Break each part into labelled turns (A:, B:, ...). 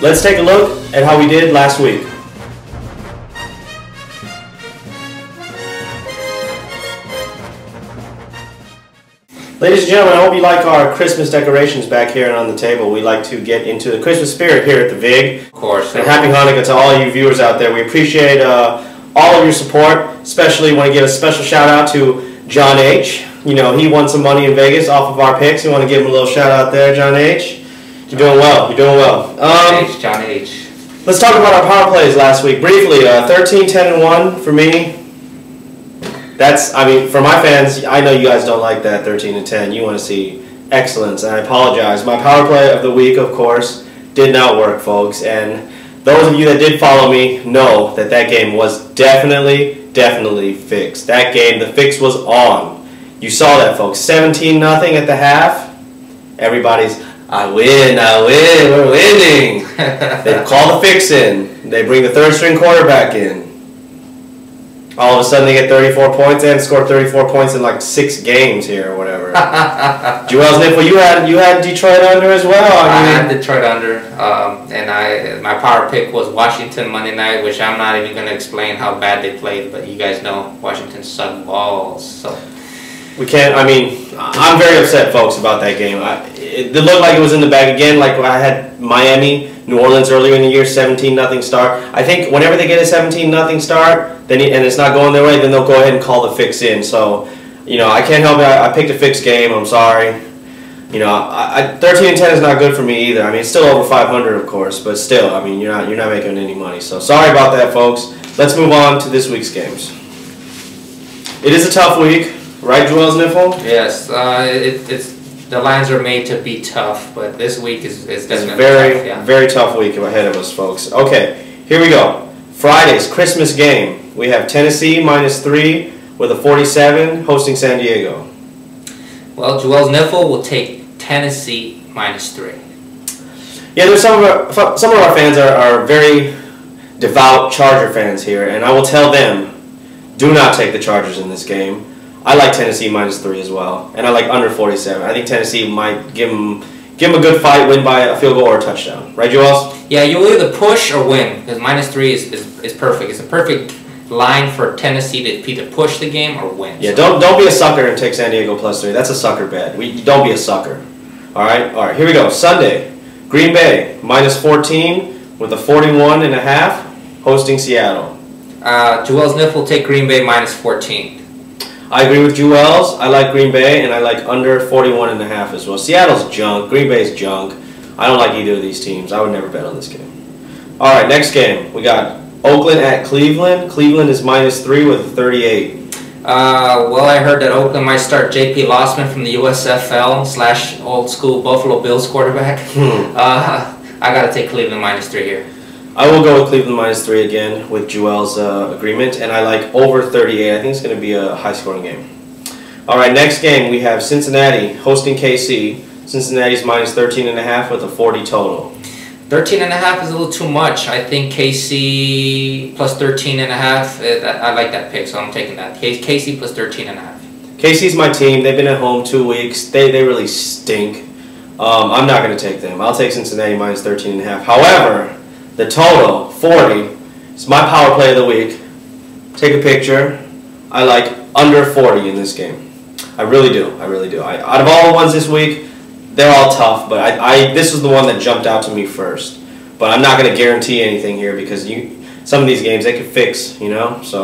A: Let's take a look at how we did last week. Ladies and gentlemen, I hope you like our Christmas decorations back here and on the table. We like to get into the Christmas spirit here at the VIG.
B: Of course.
A: And happy Hanukkah to all you viewers out there. We appreciate all of your support. Especially want to give a special shout out to John H. You know, he won some money in Vegas off of our picks. We want to give him a little shout out there, John H. You're doing well. You're doing well.
B: John H.
A: Let's talk about our power plays last week. Briefly, 13, 10, and 1 for me. That's, I mean, for my fans, I know you guys don't like that 13 and 10. You want to see excellence, and I apologize. My power play of the week, of course, did not work, folks. And those of you that did follow me know that that game was definitely fixed. That game, the fix was on. You saw that, folks. 17-0 at the half. Everybody's, I win, we're winning. They call the fix in. They bring the third-string quarterback in. All of a sudden they get 34 points and scored 34 points in like 6 games here or whatever. Joel's Nipple, you had Detroit under as well.
B: I had Detroit under, and my power pick was Washington Monday night, which I'm not even going to explain how bad they played, but you guys know Washington sucked balls. So
A: we can't. I mean, I'm very upset, folks, about that game. It looked like it was in the bag again. Like I had Miami, New Orleans earlier in the year, 17-0 start. I think whenever they get a 17-0 start, then and it's not going their way, then they'll go ahead and call the fix in. So, you know, I can't help it. I picked a fixed game. I'm sorry. You know, 13 and 10 is not good for me either. I mean, it's still over 500, of course, but still, I mean, you're not making any money. So sorry about that, folks. Let's move on to this week's games. It is a tough week, right, Joel's Niffle?
B: Yes, the lines are made to be tough, but this week is definitely
A: tough.
B: Yeah.
A: Very tough week ahead of us, folks. Okay, here we go. Friday's Christmas game. We have Tennessee -3 with a 47 hosting San Diego.
B: Well, Joel's Niffle will take Tennessee -3.
A: Yeah, there's some of our fans are very devout Charger fans here, and I will tell them, do not take the Chargers in this game. I like Tennessee -3 as well, and I like under 47. I think Tennessee might give them a good fight, win by a field goal or a touchdown. Right, Joel?
B: Yeah, you'll either push or win, because -3 is perfect. It's a perfect line for Tennessee to either push the game or win.
A: Yeah, so don't be a sucker and take San Diego +3. That's a sucker bet. Don't be a sucker. All right, here we go. Sunday, Green Bay -14 with a 41.5 hosting Seattle.
B: Joel's Niff will take Green Bay -14.
A: I agree with Joel's. I like Green Bay, and I like under 41.5 as well. Seattle's junk. Green Bay's junk. I don't like either of these teams. I would never bet on this game. All right, next game. We got Oakland at Cleveland. Cleveland is -3 with a 38.
B: Well, I heard that Oakland might start J.P. Lossman from the USFL / old school Buffalo Bills quarterback. I got to take Cleveland -3 here.
A: I will go with Cleveland -3 again with Joel's agreement, and I like over 38. I think it's going to be a high-scoring game. All right, next game we have Cincinnati hosting KC. Cincinnati's -13.5 with a 40 total.
B: 13.5 is a little too much. I think KC plus 13.5. I like that pick, so I'm taking that. KC plus 13.5.
A: KC's my team. They've been at home 2 weeks. They really stink. I'm not going to take them. I'll take Cincinnati -13.5. However, the total 40 is my power play of the week. Take a picture. I like under 40 in this game. I really do. I really do. Out of all the ones this week, they're all tough, but this was the one that jumped out to me first. But I'm not going to guarantee anything here because some of these games they could fix, you know. So,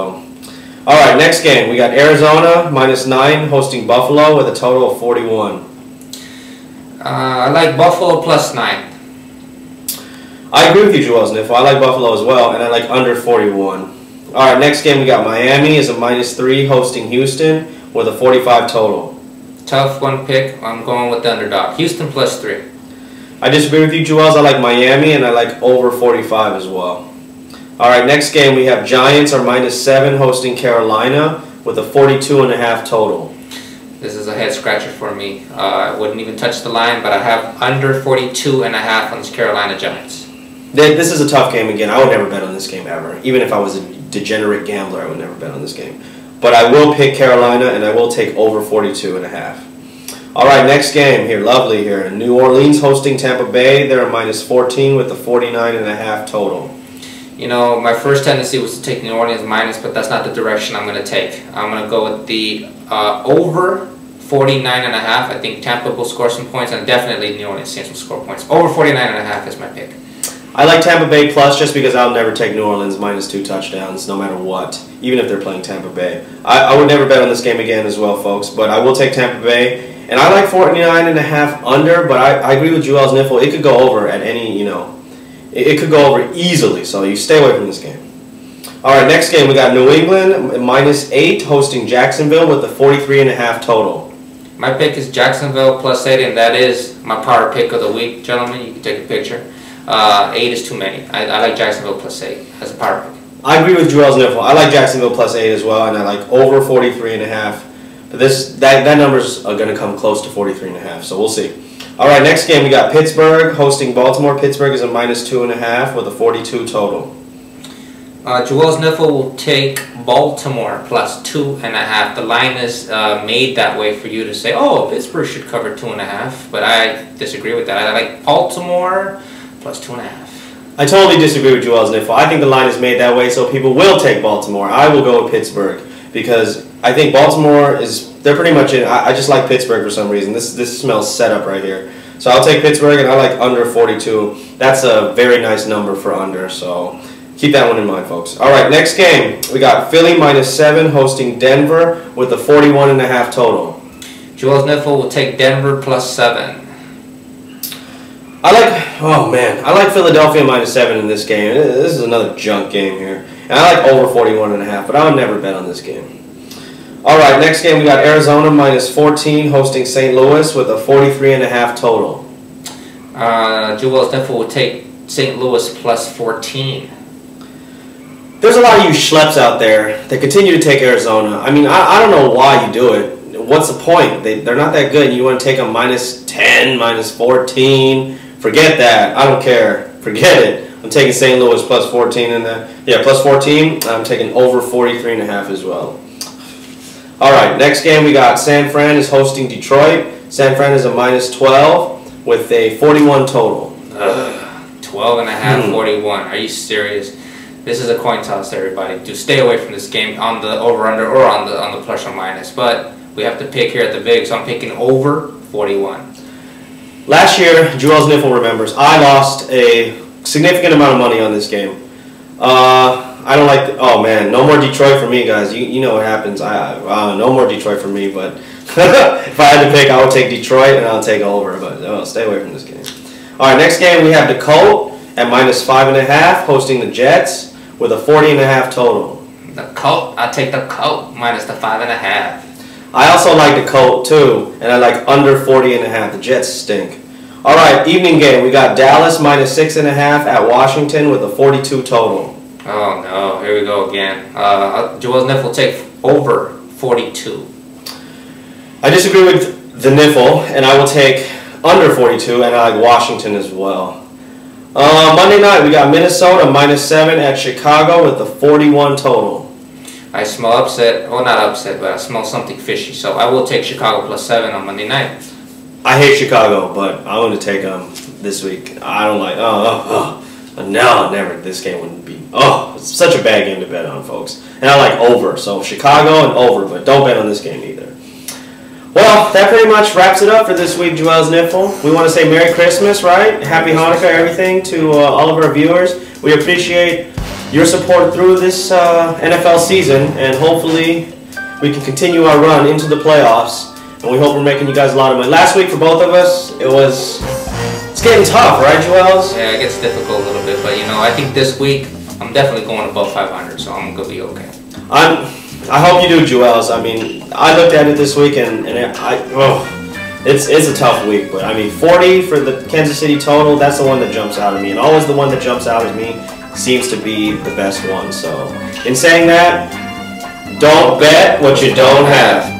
A: all right, next game we got Arizona -9 hosting Buffalo with a total of 41.
B: I like Buffalo +9.
A: I agree with you, Joel Sniffle. I like Buffalo as well, and I like under 41. All right, next game we got Miami is a -3 hosting Houston with a 45 total.
B: Tough one pick. I'm going with the underdog. Houston +3.
A: I disagree with you, Joel. I like Miami, and I like over 45 as well. All right, next game we have Giants are -7 hosting Carolina with a 42.5 total.
B: This is a head scratcher for me. I wouldn't even touch the line, but I have under 42.5 on this Carolina Giants.
A: This is a tough game again. I would never bet on this game ever. Even if I was a degenerate gambler, I would never bet on this game. But I will pick Carolina, and I will take over 42.5. All right, next game here. Lovely here. New Orleans hosting Tampa Bay. They're -14 with the 49.5 total.
B: You know, my first tendency was to take New Orleans minus, but that's not the direction I'm going to take. I'm going to go with the over 49.5. I think Tampa will score some points, and definitely New Orleans Saints will score points. Over 49.5 is my pick.
A: I like Tampa Bay plus just because I'll never take New Orleans -2 touchdowns no matter what, even if they're playing Tampa Bay. I would never bet on this game again as well, folks, but I will take Tampa Bay. And I like 49.5 under, but I agree with Joel's Niffle. It could go over at any, it could go over easily, so you stay away from this game. All right, next game we got New England -8 hosting Jacksonville with the 43.5 total.
B: My pick is Jacksonville +8, and that is my power pick of the week, gentlemen. You can take a picture. 8 is too many. I like Jacksonville +8 as a power pick.
A: I agree with Joel's Niffle. I like Jacksonville +8 as well, and I like over 43.5. But that number's going to come close to 43.5, so we'll see. All right, next game we got Pittsburgh hosting Baltimore. Pittsburgh is a -2.5 with a 42 total.
B: Joel's Niffle will take Baltimore +2.5. The line is made that way for you to say, oh, Pittsburgh should cover 2.5, but I disagree with that. I like Baltimore +2.5.
A: I totally disagree with Joel's Niffle. I think the line is made that way so people will take Baltimore. I will go with Pittsburgh because I think Baltimore they're pretty much in. I just like Pittsburgh for some reason. This smells set up right here. So I'll take Pittsburgh, and I like under 42. That's a very nice number for under, so keep that one in mind, folks. All right, next game. We got Philly -7 hosting Denver with a 41.5 total.
B: Joel's Niffle will take Denver +7.
A: I like Philadelphia -7 in this game. This is another junk game here. And I like over 41.5, but I would never bet on this game. All right, next game we got Arizona -14 hosting St. Louis with a 43.5 total.
B: Joel's Niffle will take St. Louis +14.
A: There's a lot of you schleps out there that continue to take Arizona. I mean, I don't know why you do it. What's the point? They're not that good, and you want to take them -10, -14. Forget that. I don't care. Forget it. I'm taking St. Louis +14 in that. Yeah, +14. I'm taking over 43.5 as well. All right, next game we got San Fran is hosting Detroit. San Fran is a -12 with a 41 total.
B: 12.5, 41. Are you serious? This is a coin toss, everybody. Do stay away from this game on the over/under or on the plus or minus. But we have to pick here at the vig, so I'm picking over 41.
A: Last year, Joel's Niffle remembers, I lost a significant amount of money on this game. I don't like. Oh man, no more Detroit for me, guys. You know what happens. No more Detroit for me. But if I had to pick, I would take Detroit and I'll take over. But stay away from this game. All right, next game we have the Colt at -5.5 hosting the Jets with a 40.5 total.
B: The Colt. I take the Colt minus the 5.5.
A: I also like the Colt too, and I like under 40.5. The Jets stink. All right, evening game. We got Dallas -6.5 at Washington with a 42 total.
B: Oh no, here we go again. Joel's Niffle will take over 42.
A: I disagree with the Niffle, and I will take under 42, and I like Washington as well. Monday night, we got Minnesota -7 at Chicago with the 41 total.
B: I smell upset. Well, not upset, but I smell something fishy. So I will take Chicago +7 on Monday night.
A: I hate Chicago, but I'm going to take them this week. I don't like. No, never. This game wouldn't be. It's such a bad game to bet on, folks. And I like over. So Chicago and over, but don't bet on this game either. Well, that pretty much wraps it up for this week, Joel's Niffle. We want to say Merry Christmas, right? Happy Hanukkah, everything to all of our viewers. We appreciate your support through this NFL season, and hopefully we can continue our run into the playoffs. And we hope we're making you guys a lot of money. Last week for both of us, it's getting tough, right, Joel's?
B: Yeah, it gets difficult a little bit, but you know, I think this week I'm definitely going above 500, so I'm gonna be okay.
A: I hope you do, Joel's. I mean, I looked at it this week, and it's a tough week. But I mean, 40 for the Kansas City total. That's the one that jumps out at me, and always the one that jumps out at me seems to be the best one. So, in saying that, don't bet what you don't have.